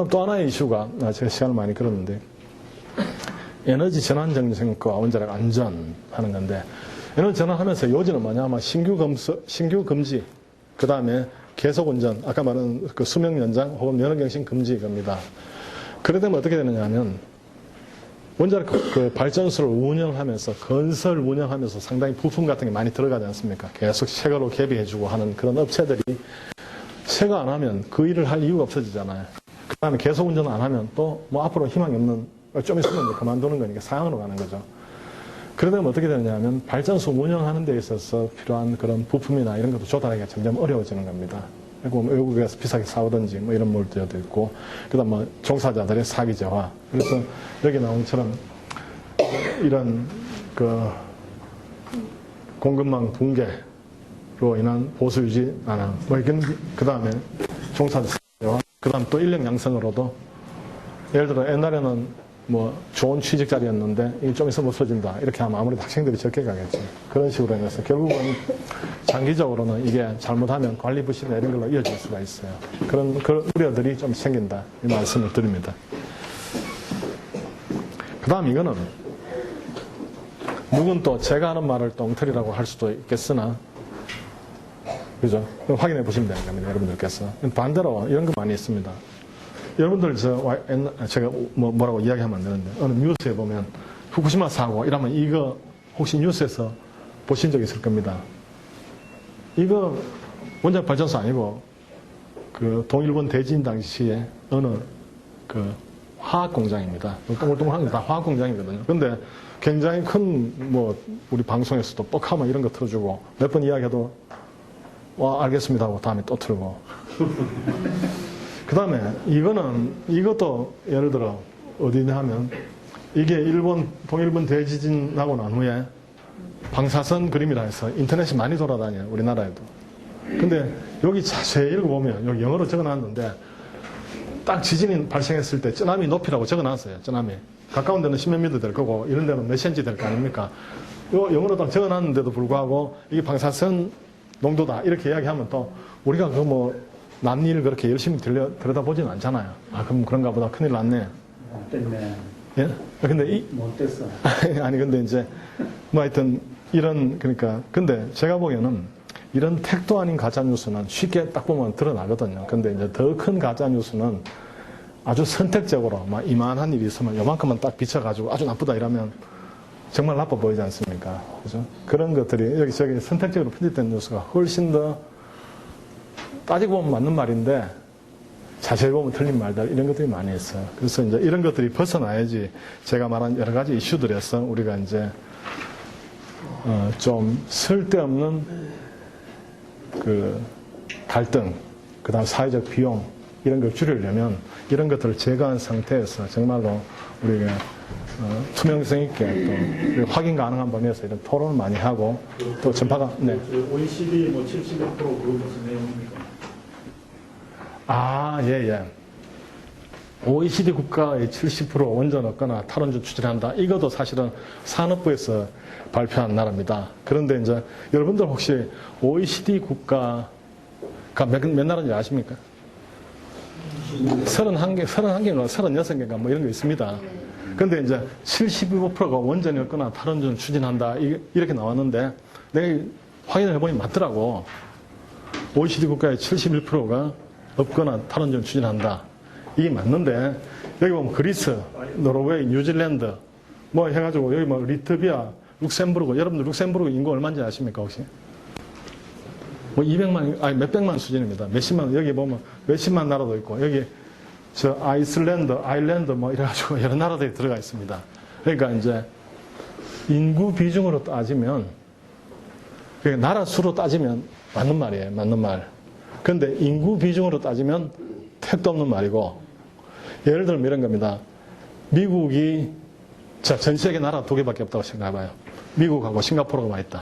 그다음 또 하나의 이슈가 제가 시간을 많이 끌었는데 에너지 전환 정책과 원자력 안전 하는 건데 에너지 전환하면서 요지는 뭐냐? 신규 금지, 그 다음에 계속 운전, 아까 말한 그 수명 연장 혹은 면허경신 금지 겁니다. 그래 되면 어떻게 되느냐 하면 원자력 그 발전소를 운영하면서 건설 운영하면서 상당히 부품 같은 게 많이 들어가지 않습니까? 계속 새거로 개비해주고 하는 그런 업체들이 새거 안 하면 그 일을 할 이유가 없어지잖아요. 그 다음에 계속 운전 안 하면 또 뭐 앞으로 희망이 없는, 좀 있으면 이제 그만두는 거니까 사양으로 가는 거죠. 그러다 보면 어떻게 되느냐면 발전소 운영하는 데 있어서 필요한 그런 부품이나 이런 것도 조달하기가 점점 어려워지는 겁니다. 그리고 뭐 외국에서 비싸게 사오든지 뭐 이런 문제도 있고, 그 다음 뭐 종사자들의 사기제화. 그래서 여기 나온 것처럼 이런 그 공급망 붕괴로 인한 보수 유지 안함, 뭐 이건 그 다음에 종사자 사기제화, 그 다음 또 인력 양성으로도 예를 들어 옛날에는 뭐 좋은 취직 자리였는데 이게 좀 있으면 없어진다 이렇게 하면 아무래도 학생들이 적게 가겠죠. 그런 식으로 해서 결국은 장기적으로는 이게 잘못하면 관리 부실이나 이런 걸로 이어질 수가 있어요. 그런 우려들이 좀 생긴다 이 말씀을 드립니다. 그 다음 이거는 누군 또 제가 하는 말을 또 엉터리라고 할 수도 있겠으나 그죠? 확인해 보시면 되는 겁니다. 여러분들께서. 반대로 이런 거 많이 있습니다. 여러분들 제가 뭐라고 이야기하면 안 되는데 어느 뉴스에 보면 후쿠시마 사고 이러면 이거 혹시 뉴스에서 보신 적 있을 겁니다. 이거 원자력 발전소 아니고 그 동일본 대지진 당시에 어느 그 화학 공장입니다. 동글동글한 게 다 화학 공장이거든요. 근데 굉장히 큰 뭐 우리 방송에서도 뻑하면 이런 거 틀어주고 몇 번 이야기해도 와 알겠습니다 하고 다음에 또 틀고 그 다음에 이것도 예를 들어 어디냐 하면 이게 동일본 대지진 나고 난 후에 방사선 그림이라 해서 인터넷이 많이 돌아다녀요. 우리나라에도. 근데 여기 자세히 읽어보면 여기 영어로 적어놨는데 딱 지진이 발생했을 때 쓰나미 높이라고 적어놨어요. 쓰나미. 가까운 데는 10몇 미터 될 거고 이런 데는 몇 센치 될 거 아닙니까? 영어로 딱 적어놨는데도 불구하고 이게 방사선 농도다 이렇게 이야기하면 또 우리가 그 뭐 남일 그렇게 열심히 들여다보지는 않잖아요. 아, 그럼 그런가 보다. 큰일 났네. 못 됐네. 예? 근데 못 됐어. 아니, 근데 이제, 뭐 하여튼, 그러니까, 근데 제가 보기에는 이런 택도 아닌 가짜뉴스는 쉽게 딱 보면 드러나거든요. 근데 이제 더 큰 가짜뉴스는 아주 선택적으로 막 이만한 일이 있으면 요만큼만 딱 비춰가지고 아주 나쁘다 이러면 정말 나빠 보이지 않습니까? 그죠? 그런 것들이 여기저기 선택적으로 편집된 뉴스가 훨씬 더 따지고 보면 맞는 말인데 자세히 보면 틀린 말들 이런 것들이 많이 있어요. 그래서 이제 이런 것들이 벗어나야지 제가 말한 여러 가지 이슈들에서 우리가 이제 좀 쓸데없는 그 갈등, 그다음 사회적 비용 이런 걸 줄이려면 이런 것들을 제거한 상태에서 정말로 우리가 투명성 있게 또 확인 가능한 범위에서 이런 토론을 많이 하고 또 전파가 네. OECD 뭐 70몇 프로 그거 무슨 내용입니까? 아, 예. OECD 국가의 70% 원전 없거나 탈원전 추진한다. 이것도 사실은 산업부에서 발표한 나라입니다. 그런데 이제 여러분들 혹시 OECD 국가가 몇 나라인지 아십니까? 31개, 36개인가 뭐 이런 거 있습니다. 근데 이제 75%가 원전이 없거나 탈원전 추진한다. 이렇게 나왔는데 내가 확인을 해보니 맞더라고. OECD 국가의 71%가 없거나 탈원전 추진한다. 이게 맞는데 여기 보면 그리스, 노르웨이, 뉴질랜드 뭐 해가지고 여기 뭐 리트비아, 룩셈부르크 여러분들 룩셈부르크 인구 얼마인지 아십니까 혹시? 뭐 200만 아니 몇백만 수준입니다. 몇십만 여기 보면 몇십만 나라도 있고 여기 저 아이슬란드, 아일랜드 뭐 이래가지고 여러 나라들이 들어가 있습니다. 그러니까 이제 인구 비중으로 따지면 그러니까 나라 수로 따지면 맞는 말이에요. 맞는 말. 근데 인구 비중으로 따지면 택도 없는 말이고 예를 들면 이런 겁니다. 미국이 전 세계 나라 2개밖에 없다고 생각해봐요. 미국하고 싱가포르가 와 있다.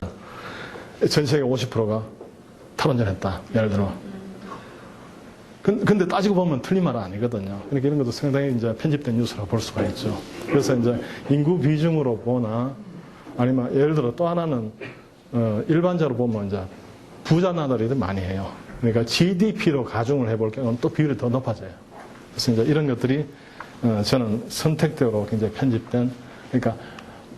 전 세계 50%가 탈원전했다. 예를 들어. 근데 따지고 보면 틀린 말은 아니거든요. 그러니까 이런 것도 상당히 이제 편집된 뉴스라고 볼 수가 있죠. 그래서 이제 인구 비중으로 보나 아니면 예를 들어 또 하나는 일반적으로 보면 이제 부자 나라들이 많이 해요. 그러니까 GDP로 가중을 해볼 경우는 또 비율이 더 높아져요. 그래서 이제 이런 것들이 저는 선택적으로 굉장히 편집된, 그러니까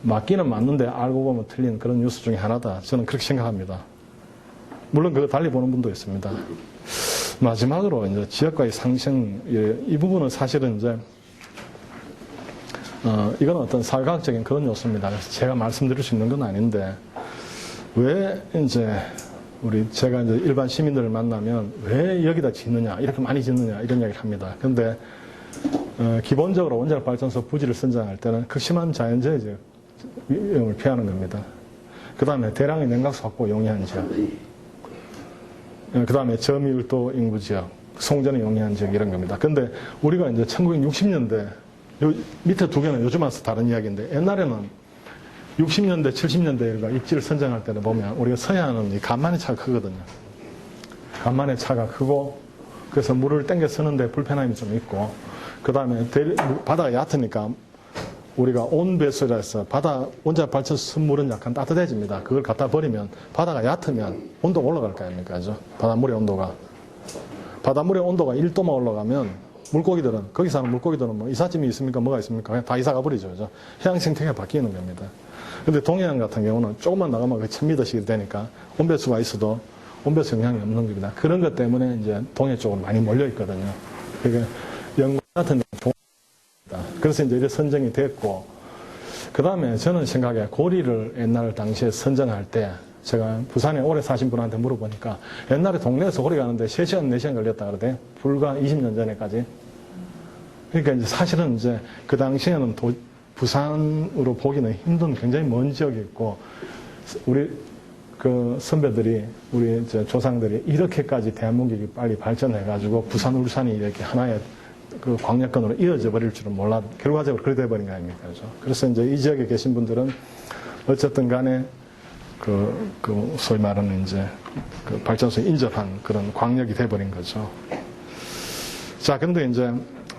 맞기는 맞는데 알고 보면 틀린 그런 뉴스 중에 하나다. 저는 그렇게 생각합니다. 물론 그거 달리 보는 분도 있습니다. 마지막으로 이제 지역과의 상생, 이 부분은 사실은 이제 이건 어떤 사회과학적인 그런 요소입니다. 그래서 제가 말씀드릴 수 있는 건 아닌데, 왜 이제 제가 이제 일반 시민들을 만나면 왜 여기다 짓느냐, 이렇게 많이 짓느냐, 이런 이야기를 합니다. 근데, 기본적으로 원자력 발전소 부지를 선정할 때는 극심한 자연재해 위험을 피하는 겁니다. 그 다음에 대량의 냉각수 확보 용이한 지역, 그 다음에 저밀도 인구 지역, 송전이 용이한 지역 이런 겁니다. 근데 우리가 이제 1960년대, 밑에 두 개는 요즘 와서 다른 이야기인데, 옛날에는 60년대, 70년대 입지를 선정할 때를 보면 우리가 서해안은 간만의 차가 크거든요. 간만의 차가 크고, 그래서 물을 땡겨 쓰는데 불편함이 좀 있고, 그 다음에 바다가 얕으니까 우리가 온배수라 해서 바다 원자력 발전소 물은 약간 따뜻해집니다. 그걸 갖다 버리면 바다가 얕으면 온도가 올라갈 거 아닙니까? 그죠? 바닷물의 온도가. 바닷물의 온도가 1도만 올라가면 물고기들은, 거기 사는 물고기들은 뭐 이삿짐이 있습니까? 뭐가 있습니까? 그냥 다 이사 가버리죠. 그죠? 해양 생태계가 바뀌는 겁니다. 근데 동해안 같은 경우는 조금만 나가면 1000m씩이 되니까 온배수가 있어도 온배수 영향이 없는 겁니다. 그런 것 때문에 이제 동해 쪽으로 많이 몰려 있거든요. 그게 영국 같은 경우는 그래서 이제 이렇게 선정이 됐고, 그 다음에 저는 생각에 고리를 옛날 당시에 선정할 때, 제가 부산에 오래 사신 분한테 물어보니까 옛날에 동네에서 고리 가는데 3시간, 4시간 걸렸다 그러대. 불과 20년 전에까지. 그러니까 이제 사실은 이제 그 당시에는 부산으로 보기는 힘든 굉장히 먼 지역이 있고, 우리 그 선배들이, 우리 조상들이 이렇게까지 대한민국이 빨리 발전해가지고 부산, 울산이 이렇게 하나의 그 광역권으로 이어져 버릴 줄은 몰라. 결과적으로 그렇게 돼버린 거 아닙니까? 그죠? 그래서 이제 이 지역에 계신 분들은 어쨌든 간에 소위 말하는 이제 그 발전소에 인접한 그런 광역이 돼버린 거죠. 자, 근데 이제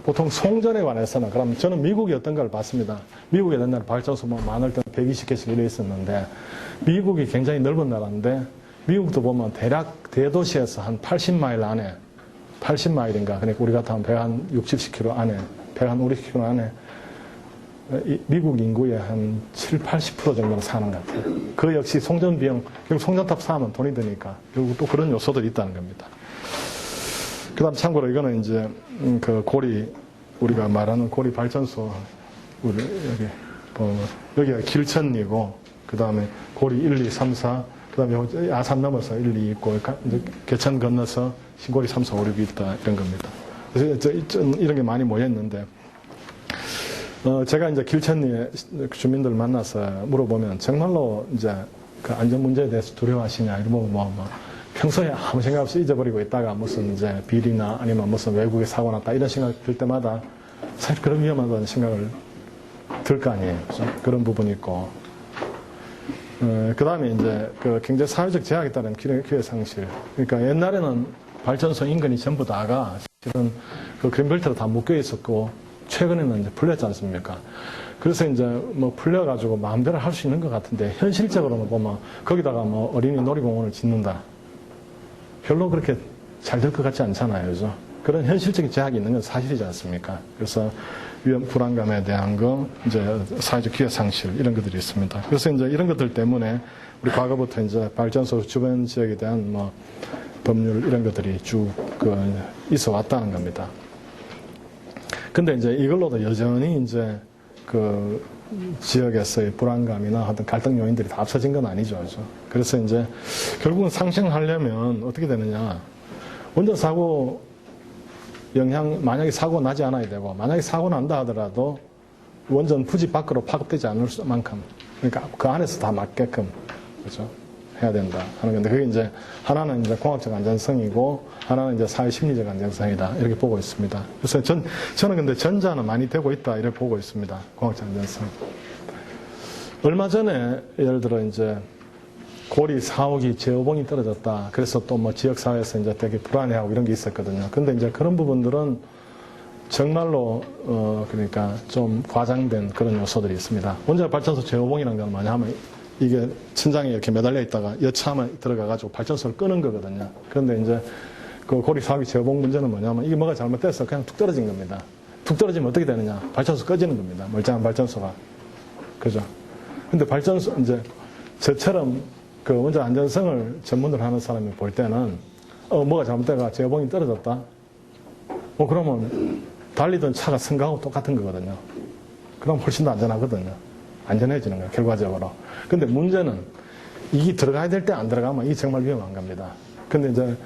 보통 송전에 관해서는, 그럼 저는 미국이 어떤가를 봤습니다. 미국에 옛날에 발전소 뭐 많을 때는 120개씩 이래 있었는데, 미국이 굉장히 넓은 나라인데, 미국도 보면 대략 대도시에서 한 80마일 안에, 80마일인가, 그러니까 우리 같으면 160, 70km 안에, 150km 안에, 미국 인구의 한 70~80% 정도는 사는 것 같아요. 그 역시 송전 비용, 결국 송전탑 쌓으면 돈이 드니까, 결국 또 그런 요소들이 있다는 겁니다. 그 다음 참고로 이거는 이제, 그 고리, 우리가 말하는 고리 발전소, 우리 여기가 길천이고, 그 다음에 고리 1, 2, 3, 4, 그 다음에 아산 넘어서 1, 2 있고, 이제 개천 건너서 신고리 3, 4, 5, 6이 있다, 이런 겁니다. 그래서 이런 게 많이 모였는데, 제가 이제 길천리에 주민들 만나서 물어보면 정말로 이제 그 안전 문제에 대해서 두려워하시냐, 이러면 평소에 아무 생각 없이 잊어버리고 있다가 무슨 이제 비리나 아니면 무슨 외국에 사고 났다 이런 생각 들 때마다 사실 그런 위험하다는 생각을 들 거 아니에요. 그죠? 그런 부분이 있고. 그 다음에 이제 그 경제 사회적 제약에 따른 기회 상실. 그러니까 옛날에는 발전소 인근이 전부 다가 실은 그 그린벨트로 다 묶여 있었고, 최근에는 이제 풀렸지 않습니까? 그래서 이제 뭐 풀려가지고 마음대로 할 수 있는 것 같은데, 현실적으로는 보면 거기다가 뭐 어린이 놀이공원을 짓는다. 별로 그렇게 잘 될 것 같지 않잖아요. 그죠? 그런 현실적인 제약이 있는 건 사실이지 않습니까? 그래서 불안감에 대한 거, 이제 사회적 기회 상실, 이런 것들이 있습니다. 그래서 이제 이런 것들 때문에 우리 과거부터 이제 발전소 주변 지역에 대한 뭐 법률 이런 것들이 쭉 있어 왔다는 겁니다. 근데 이제 이걸로도 여전히 이제 그 지역에서의 불안감이나 어떤 갈등 요인들이 다 없어진 건 아니죠. 그죠? 그래서 이제 결국은 상생하려면 어떻게 되느냐. 원전 사고 만약에 사고 나지 않아야 되고, 만약에 사고 난다 하더라도 원전 부지 밖으로 파급되지 않을 만큼, 그러니까 그 안에서 다 맞게끔, 그죠? 해야 된다 하는 건데, 그게 이제 하나는 이제 공학적 안전성이고, 하나는 이제 사회 심리적 안전성이다, 이렇게 보고 있습니다. 그래서 저는 근데 전자는 많이 되고 있다, 이렇게 보고 있습니다. 공학적 안전성. 얼마 전에 예를 들어 이제 고리 4호기 제어봉이 떨어졌다. 그래서 또 뭐 지역사회에서 이제 되게 불안해하고 이런 게 있었거든요. 근데 이제 그런 부분들은 정말로, 그러니까 좀 과장된 그런 요소들이 있습니다. 원자력 발전소 제어봉이라는 건 뭐냐면 이게 천장에 이렇게 매달려 있다가 여차하면 들어가가지고 발전소를 끄는 거거든요. 그런데 이제 그 고리 사기 제어봉 문제는 뭐냐면 이게 뭐가 잘못돼서 그냥 툭 떨어진 겁니다. 툭 떨어지면 어떻게 되느냐? 발전소 꺼지는 겁니다. 멀쩡한 발전소가. 그죠? 근데 발전소, 이제 저처럼 그 원자 안전성을 전문으로 하는 사람이 볼 때는 뭐가 잘못돼가 제어봉이 떨어졌다? 그러면 달리던 차가 승가하고 똑같은 거거든요. 그럼 훨씬 더 안전하거든요. 안전해지는 거예요, 결과적으로. 근데 문제는 이게 들어가야 될 때 안 들어가면 이게 정말 위험한 겁니다. 근데 이제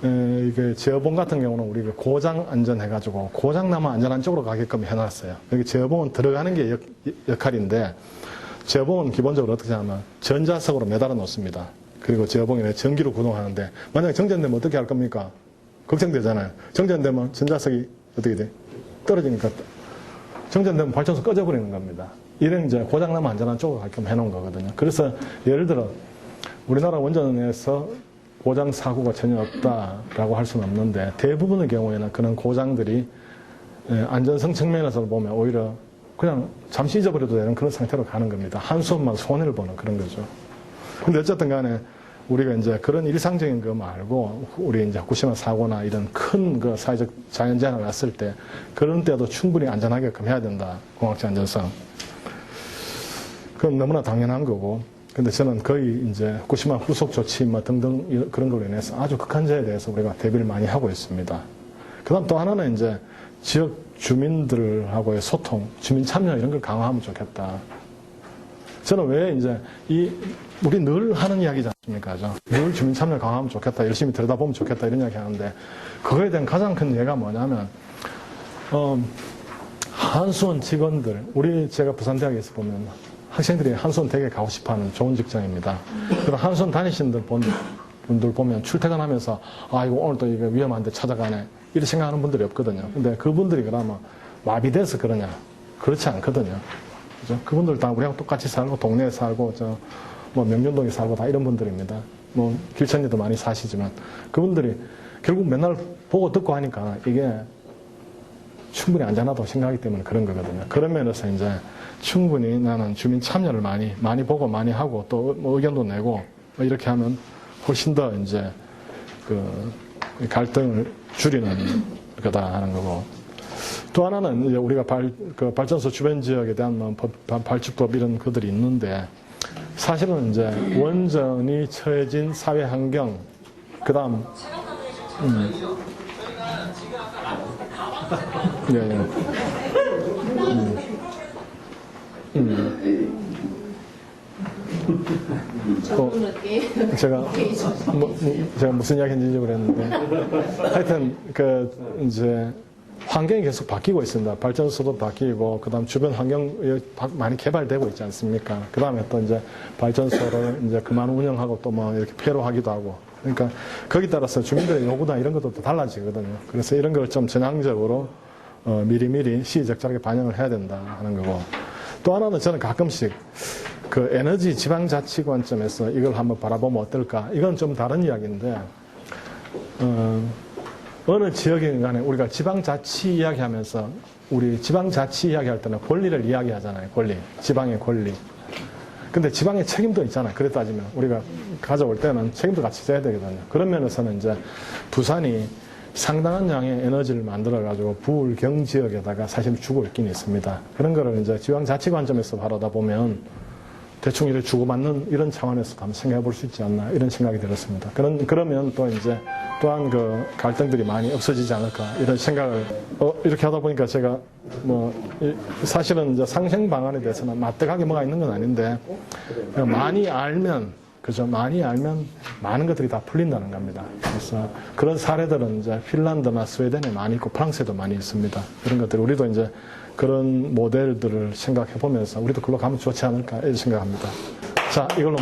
이게 제어봉 같은 경우는 우리가 고장 안전해가지고 고장 나면 안전한 쪽으로 가게끔 해놨어요. 여기 제어봉은 들어가는 게 역할인데 제어봉은 기본적으로 어떻게 하면 전자석으로 매달아 놓습니다. 그리고 제어봉에 전기로 구동하는데 만약에 정전되면 어떻게 할 겁니까? 걱정되잖아요. 정전되면 전자석이 어떻게 돼? 떨어지니까 정전되면 발전소 꺼져버리는 겁니다. 이런 이제 고장나면 안전한 쪽으로 가게끔 해놓은 거거든요. 그래서 예를 들어 우리나라 원전에서 고장 사고가 전혀 없다라고 할 수는 없는데 대부분의 경우에는 그런 고장들이 안전성 측면에서 보면 오히려 그냥 잠시 잊어버려도 되는 그런 상태로 가는 겁니다. 한수업만 손해를 보는 그런 거죠. 근데 어쨌든 간에 우리가 이제 그런 일상적인 거 말고 우리 이제 후쿠시마 사고나 이런 큰 그 사회적 자연재해가 왔을 때 그런 때도 충분히 안전하게끔 해야 된다. 공학적 안전성. 그건 너무나 당연한 거고. 근데 저는 거의 이제 후쿠시마 후속 조치 뭐 등등 그런 걸로 인해서 아주 극한재해에 대해서 우리가 대비를 많이 하고 있습니다. 그 다음 또 하나는 이제 지역 주민들하고의 소통, 주민 참여 이런 걸 강화하면 좋겠다. 저는 왜 이제 우리 늘 하는 이야기지 않습니까? 늘 주민 참여 강화하면 좋겠다. 열심히 들여다보면 좋겠다. 이런 이야기 하는데 그거에 대한 가장 큰 예가 뭐냐면, 한수원 직원들, 제가 부산대학에서 보면 학생들이 한수원 되게 가고 싶어 하는 좋은 직장입니다. 그럼 한수원 다니시는 분들 보면 출퇴근하면서 이거 오늘 또 이거 위험한데 찾아가네. 이렇게 생각하는 분들이 없거든요. 근데 그분들이 그러면 마비돼서 그러냐? 그렇지 않거든요. 그죠? 그분들 다 우리하고 똑같이 살고, 동네에 살고, 명륜동에 살고 다 이런 분들입니다. 길천리도 많이 사시지만. 그분들이 결국 맨날 보고 듣고 하니까 이게 충분히 안전하다고 생각하기 때문에 그런 거거든요. 그런 면에서 이제 충분히 나는 주민 참여를 많이 보고 많이 하고 또 의견도 내고 이렇게 하면 훨씬 더 이제 그 갈등을 줄이는 거다 하는 거고. 또 하나는 이제 우리가 발전소 주변 지역에 대한 발주법 이런 것들이 있는데 사실은 이제 원전이 처해진 사회 환경, 그 다음, 제가 무슨 이야기 했는지 모르겠는데 하여튼 이제 환경이 계속 바뀌고 있습니다. 발전소도 바뀌고, 그 다음 주변 환경이 많이 개발되고 있지 않습니까? 그 다음에 또 이제 발전소를 이제 그만 운영하고 또 이렇게 폐로하기도 하고. 그러니까 거기 따라서 주민들의 요구나 이런 것도 또 달라지거든요. 그래서 이런 걸 좀 전향적으로 미리미리 시의적절하게 반영을 해야 된다 하는 거고. 또 하나는 저는 가끔씩 그 에너지 지방자치 관점에서 이걸 한번 바라보면 어떨까? 이건 좀 다른 이야기인데, 어느 지역인 간에 우리가 지방자치 이야기하면서 우리 지방자치 이야기할 때는 권리를 이야기하잖아요. 지방의 권리. 근데 지방의 책임도 있잖아요. 그래 따지면 우리가 가져올 때는 책임도 같이 져야 되거든요. 그런 면에서는 이제 부산이 상당한 양의 에너지를 만들어가지고 부울경 지역에다가 사실 주고 있긴 있습니다. 그런 거를 이제 지방자치 관점에서 바라다 보면 대충 이렇게 주고받는 이런 차원에서 한번 생각해 볼 수 있지 않나 이런 생각이 들었습니다. 그러면 또 이제 또한 그 갈등들이 많이 없어지지 않을까 이런 생각을 이렇게 하다 보니까 제가 사실은 이제 상생 방안에 대해서는 마뜩하게 뭐가 있는 건 아닌데 많이 알면 그죠? 많이 알면 많은 것들이 다 풀린다는 겁니다. 그래서 그런 사례들은 이제 핀란드나 스웨덴에 많이 있고 프랑스에도 많이 있습니다. 그런 것들 우리도 이제 그런 모델들을 생각해 보면서 우리도 글로 가면 좋지 않을까 이런 생각합니다. 자, 이걸로